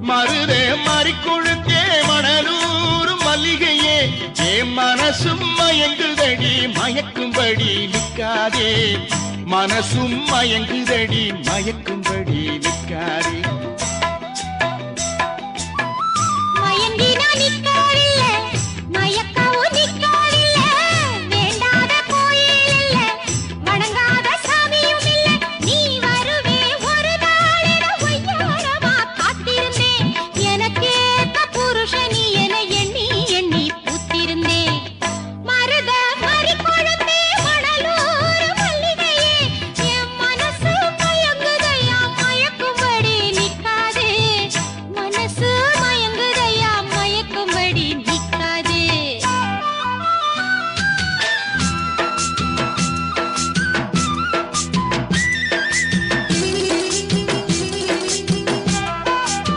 மருதே மறிக்குழுக்கே மணலூர் மல்லிகையே ஏ மனசும் மயங்குதடி மயக்கும்படி நிற்காதே மனசும் மயங்குதடி மயக்கும்படி நிற்காதே